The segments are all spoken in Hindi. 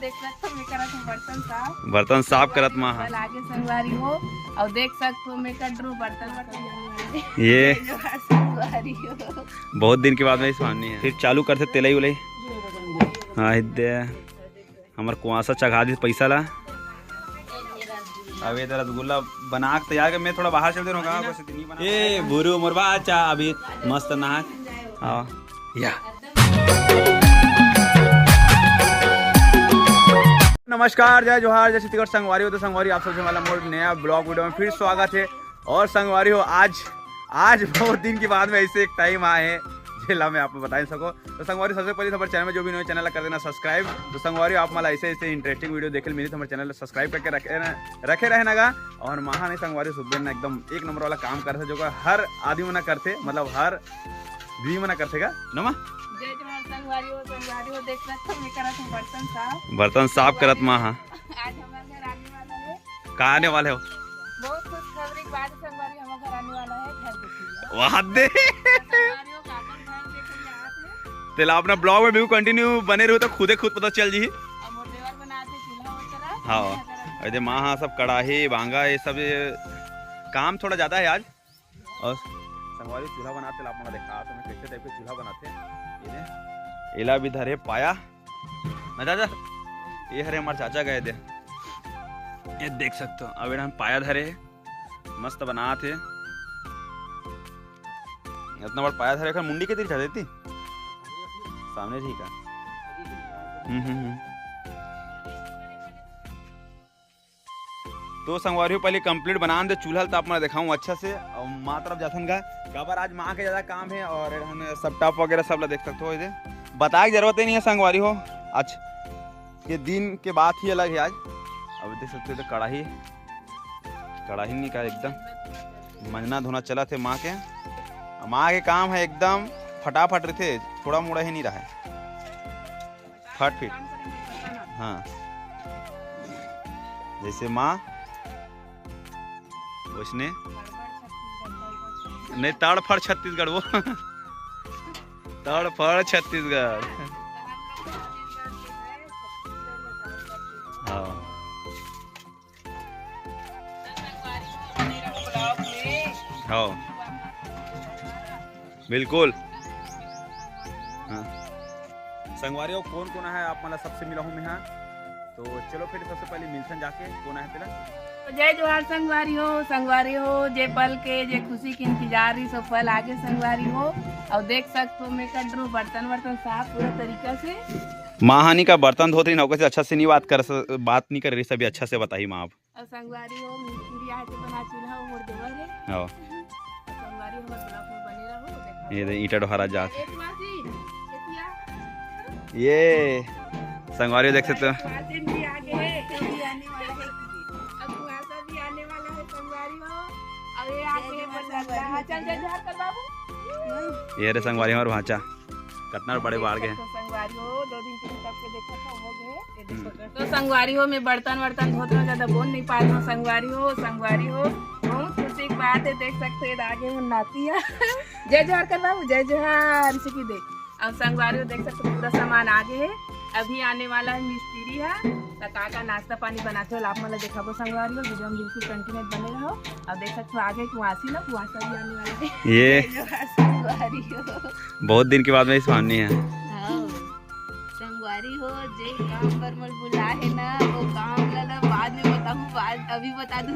देख सकते हो मैं करत हूँ बर्तन साफ करत माँ आगे संगवारी हो और देख सकते हो मैं कर ड्रू बर्तन ये संगवारी हो। बहुत दिन के बाद में सामने है। फिर चालू करते तेलई उलई। हाँ हिद्दे हमार कुआसा चढ़ा दी पैसा ला। अब ये रसगुल्ला बना के तैयार कर मैं थोड़ा बाहर चलते रहूँगा। ए बुरू मुरबा अच्छा अभी मस्त नहा। हाँ या नमस्कार जय जोहार जय छत्तीसगढ़ संगवारी हो। तो संगवारी आप सबसे वाला मोर नया ब्लॉग वीडियो में फिर स्वागत है। और संगवारी हो आज बहुत दिन के बाद में ऐसे एक टाइम आए हैं जिला में आपको बता नहीं सको। तो संगवारी सबसे पहले हमारे चैनल में जो भी नए चैनल कर देना सब्सक्राइब। तो संगवारी आप मला ऐसे इंटरेस्टिंग वीडियो देखे मिली तो हमारे चैनल सब्सक्राइब करके रखे रहना गा। और महा नहीं संगवारी सुबह ना एकदम एक नंबर वाला काम करते जो हर आदमी मना करते मतलब हर भी मना करते का नमा देख सकते हो मैं करत हूँ बर्तन साफ करत माँ। हाँ आज हमारे घर आने वाला है। कहाँ आने वाले हो? बहुत खुश खबरी के बाद संगवारी हमारे घर आने वाला है। घर देखिए वाह दे तेला अपना ब्लॉग में भी कंटिन्यू बने रहो तो खुद पता चल जी। हाँ अरे माँ हाँ सब कढ़ाई भांगा ये सब काम थोड़ा ज़्यादा है आज। और संगवारी चूल्हा बनाते आप देखा तो मैं कैसे टाइप के चूल्हा बनाते हैं। एला भी धरे पाया ना चाचा ये हरे हमारे चाचा गए थे ये देख सकते हो। अब हम पाया धरे मस्त बना थे इतना बड़ा पाया धरे मुंडी के तीर चढ़ देती सामने ठीक है। तो संगवारी पहले कंप्लीट बना दे चूल्हा तो आप मैं दिखाऊँ अच्छा से। और माँ तरफ जाथन का कबर आज माँ के ज़्यादा काम है और सब टॉप वगैरह सब देख सकते हो। इधर बता की जरूरत ही नहीं है संगवारी हो आज के दिन के बात ही अलग है आज। अब देख सकते हो तो कढ़ाई नहीं का एकदम मंजना धोना चला थे माँ के काम है एकदम फटाफट रहे थे थोड़ा मोड़ा ही नहीं रहा है फट फिट। हाँ जैसे माँ उसने नहीं तड़फड़ छत्तीसगढ़ वो तड़फड़ छत्तीसगढ़। हाँ हाँ बिल्कुल। हाँ संगवारी हो कौन कौन है आप मतलब सबसे मिला हूँ मैं। हाँ तो चलो फिर सबसे पहले मिलसन जाके कौन है पहला। जय जोहार संगवारी हो जे पल के जे खुशी की इंतजार ही सो पल आगे संगवारी हो। और देख सकते हो मैं कर ड्रू बर्तन साफ पूरा तरीका से। माहानी का बर्तन धोते नौकर से अच्छा से नहीं बात नहीं कर रही सभी अच्छा से बताइए माँ आप। और संगवारी हो मिस्त्री आए तो बना चूल्हा मोड़ देवर है। हां संगवारी हो ब्लॉक में बने रहो। ये ईटा ढोरा जा ये संगवारी देख सकते हो। ये रे संगवारी और भाचा कितना बड़े बाढ़ गए। संगवारी हो 2 दिन के तब के देखा था हो गए। तो संगवारी हो मैं बर्तन धोते ज्यादा बोल नहीं पा रही हूँ। संगवारी हो बहुत खुशी की बात है। देख सकते हो आगे में नाती है। जय जोहार कर बाबू जय जोहार इसी की देख। अब संगवारी हो देख सकते पूरा सामान आगे है अभी आने वाला है मिस्त्री है का नाश्ता पानी बनाते हो आप मतलब देखा संगवारी हो वीडियो में बिल्कुल कंटिन्यू बने रहो। अब देख सकते हो आगे कुआसी ना कुआसा भी आने वाला है। ये संगवारी हो बहुत दिन के बाद में सामने है। संगवारी हो जे काम पर मत बुला है ना वो काम लला बाद में बताऊं बाद अभी बता दूं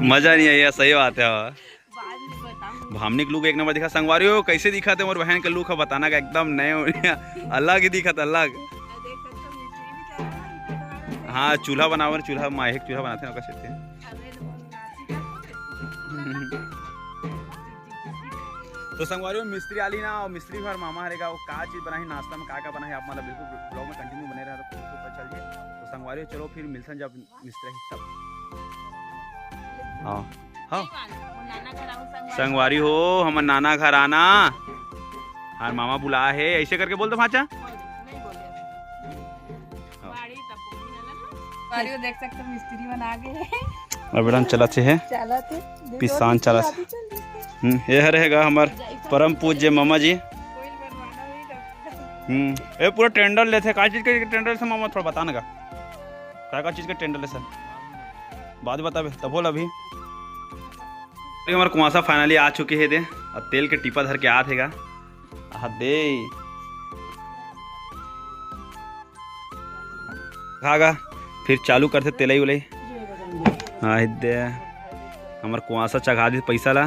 मजा नहीं आया। सही बात है बाद में बताऊं। भामनिक लुक एक नंबर दिखा संगवारी हो कैसे दिखा थे मोर बहन का लुक है बताना का एकदम नए अलग ही दिखा था अलग। हाँ चूल्हा बनावर चूल्हा माहिक चूल्हा बनाते हैं कैसे थे। तो संगवारी हो मिस्त्री आली ना और मिस्त्री घर मामा हरेगा वो का चीज बनाई नाश्ता में का बना है आप मतलब बिल्कुल ब्लॉग में कंटिन्यू बने रहे तो पता चल जाए। तो संगवारी हो चलो फिर मिलसन जब मिस्त्री सब। हाँ हाँ संगवारी हो हमारे नाना घर आना हाँ मामा बुला है ऐसे करके बोल दो भाचा। देख सकते मिस्त्री बना गए अब हम चलाते हैं पिसान चला। ये रहेगा हमारे परम पूज्य मामा जी। ये पूरा टेंडर लेते का चीज के टेंडर से मामा थोड़ा बताना का। क्या चीज़ का टेंडर है सर? बाद में बताबे तब बोल। अभी हमारा कुआसा फाइनली आ चुके है दे, और तेल के टीपा धर के आ थे दे खागा फिर चालू करते तेलई उलई। हाँ दे हमार कुआसा चढ़ा दी पैसा ला।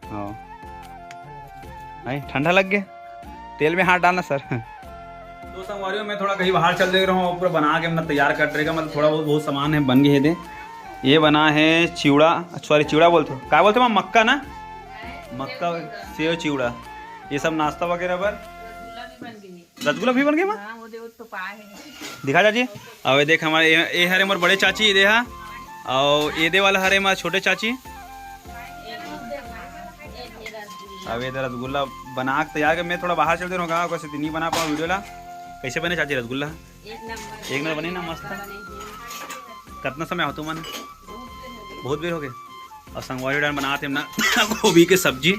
हाँ ठंडा लग गया, तेल में हाथ डालना सर। तो संगवारियों में थोड़ा कहीं बाहर चल दे रहा हूँ, पूरा बना के मतलब तैयार कर देगा, मतलब थोड़ा बहुत सामान है बन गए दे। ये बना है चिवड़ा, सॉरी चिवड़ा बोलते क्या बोलते हैं मक्का ना, मक्का सेव चिवड़ा, ये सब नाश्ता वगैरह पर। रसगुल्ला भी बन गया दिखा चाची। अब देख हमारे ये हरे हमारे बड़े चाची ये हा, और ये दे वाला हरे हमारे छोटे चाची। अब ये रसगुल्ला बना के तैयार कर, मैं थोड़ा बाहर चलते रहूँगा, कैसे नहीं बना पाऊँ वीडियो ला। कैसे बने चाची रसगुल्ला? एक नंबर बने ना, मस्त। कितना समय हो तुम मन? बहुत देर हो गए। और संगवारी डाल बनाते हम ना गोभी की सब्जी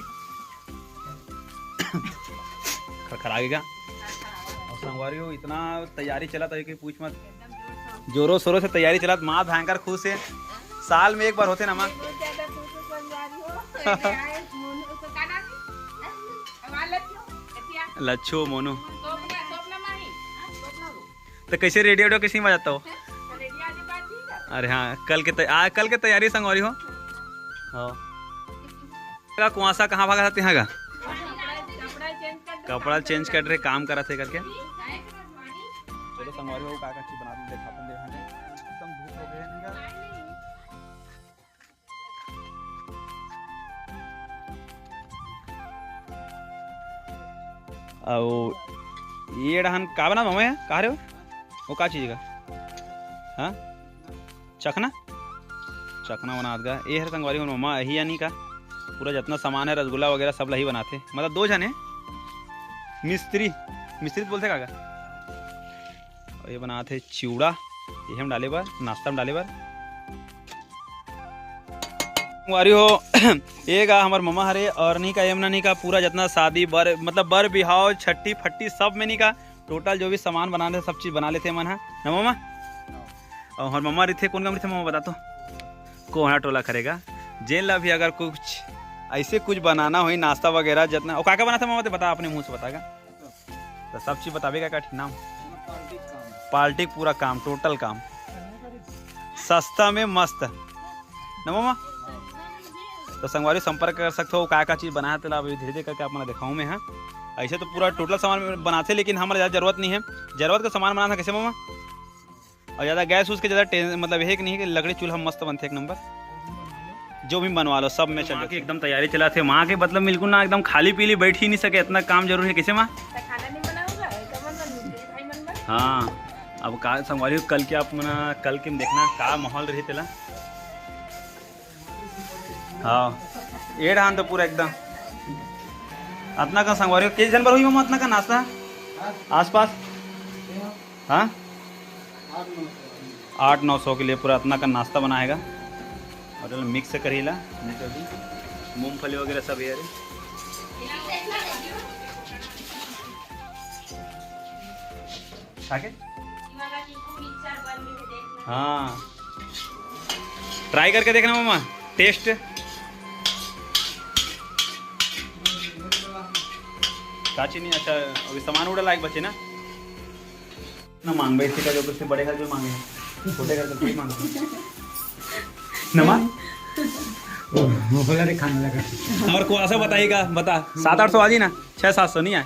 खरागेगा। और संगवारी हो इतना तैयारी चला था कि पूछ मत, जोरों शोरों से तैयारी चला। माँ भयंकर खुश है, साल में एक बार होते ना माँ। लच्छो मोनू तो कैसे रेडी हो, किसी में जाता हो? अरे हाँ कल के तैयारी संगवारी हो। हाँ कुआसा कहाँ भागा था? यहाँ का कपड़ा चेंज कर रहे, काम करा थे करके। चलो संगवारी हो का चीज बना देखा अपन एकदम धूप हो गए। और ये डहन का बना मम्मा कहा रहे हो? वो का चीज का? हाँ चखना बना गा। ये है संगवारी हो मम्मा यही यानी का पूरा जितना सामान है रसगुल्ला वगैरह सब लही बनाते, मतलब 2 जने मिस्त्री बोलते का। और ये बनाते चिवड़ा, ये हम डाले बार नाश्ता में डाले बार संगवारी हो। ये गा हमार मम्मा हरे और नहीं का यमुना नहीं का पूरा जितना शादी बर मतलब बर बिहाव छट्टी फट्टी सब में नहीं का टोटल जो भी सामान बनाने सब चीज़ बना लेते मन है ना मम्मा। और हमारे मम्मा रही थे कौन कम थे मम्मा बता तो कोहना टोला करेगा जेल ला भी अगर कुछ ऐसे कुछ बनाना हो नाश्ता वगैरह जितना। और क्या बना था मम्मा तो बता, अपने मुँह से बताएगा तो सब चीज़ बतावेगा। क्या नाम? पार्टी पूरा काम टोटल काम सस्ता में मस्त ना मम्मा। तो संगवारी संपर्क कर सकते हो, क्या चीज़ बनाया तो अभी धीरे धीरे करके अपना दिखाऊँ मैं। हाँ ऐसे तो पूरा टोटल सामान बनाते, लेकिन हमारे ज़्यादा जरूरत नहीं है। जरूरत का सामान बनाना कैसे मम्मा? और ज़्यादा गैस उसके ज़्यादा मतलब है कि नहीं कि लकड़ी चूल्हा मस्त बनते एक नंबर, जो भी बनवा लो सब में चल के एकदम तैयारी चला थे। माँ के मतलब बिल्कुल ना एकदम खाली पीली बैठ ही नहीं सके, इतना काम जरूरी है। कैसे माँ? हाँ अब का संगवारी कल के आप मना कल के देखना का माहौल रही तेला। हाँ ये डान तो पूरा एकदम अतना का संगवारी किस जन पर हुई मम्मा अतना का नाश्ता आसपास? हाँ 800-900 के लिए पूरा अतना का नाश्ता बनाएगा। और मिक्स करेला मूंगफली वगैरह सब है। हाँ ट्राई करके देखना मम्मा टेस्ट। काची नहीं अच्छा अभी सामान उड़ा लायक बचे ना मांग इसी का जो कुछ बड़े घर में मांगे छोटे घर में मांगे नमा खाने लगा। और को ऐसा बताइएगा बता 700-800 आज ही ना 600-700 नहीं आए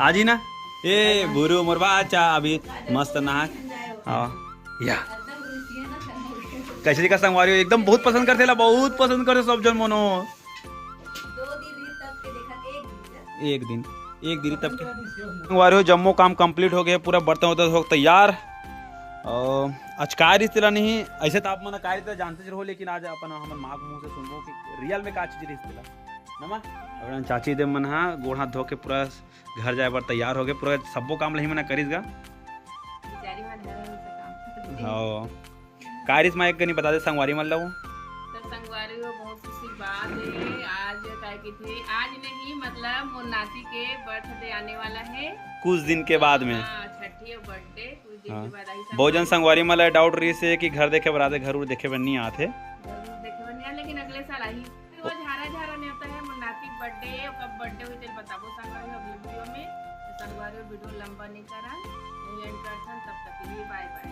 आज ही ना। ए बुरु मोरबा अच्छा अभी मस्त नहा या कैसे का संगवारी एकदम बहुत पसंद करते ला, बहुत पसंद करते सब जन मनो। एक दिन तब के संगवारी जम्मो काम कंप्लीट हो गया, पूरा बर्तन वर्तन हो तैयार। आज का रिश्तेला नहीं ऐसे तो आप मन का रिश्ते जानते रहो, लेकिन आज अपन हम माँ मुँह से सुनबो कि रियल में का चीज रिश्तेला नमा। अब चाची दे मन हाँ गोड़ हाथ धो के पूरा घर जाए बार तैयार हो गए, पूरा सबो काम लही मना करीस गा। हाँ का रिश्ते में एक नहीं बता दे संगवारी मन लो। संगवारी हो बहुत खुशी बात है आज काय की थी आज नहीं मतलब मोर नाती के बर्थडे आने वाला है कुछ दिन के बाद में। छठी बर्थडे कुछ दिन हाँ। के बाद आई बहुत जन संगवारी मला डाउट रही से कि घर देखे बराते घर उर देखे बन नहीं आते। जरूर देखे बनिया, लेकिन अगले साल आई फिर वो झारा झारा नहीं होता है। मुन्नाती बर्थडे कब बर्थडे हुई तेल बताबो संगवारी अगले वीडियो में। तो संगवारी वीडियो लंबा नहीं करा, एंड करथन, तब तक के लिए बाय बाय।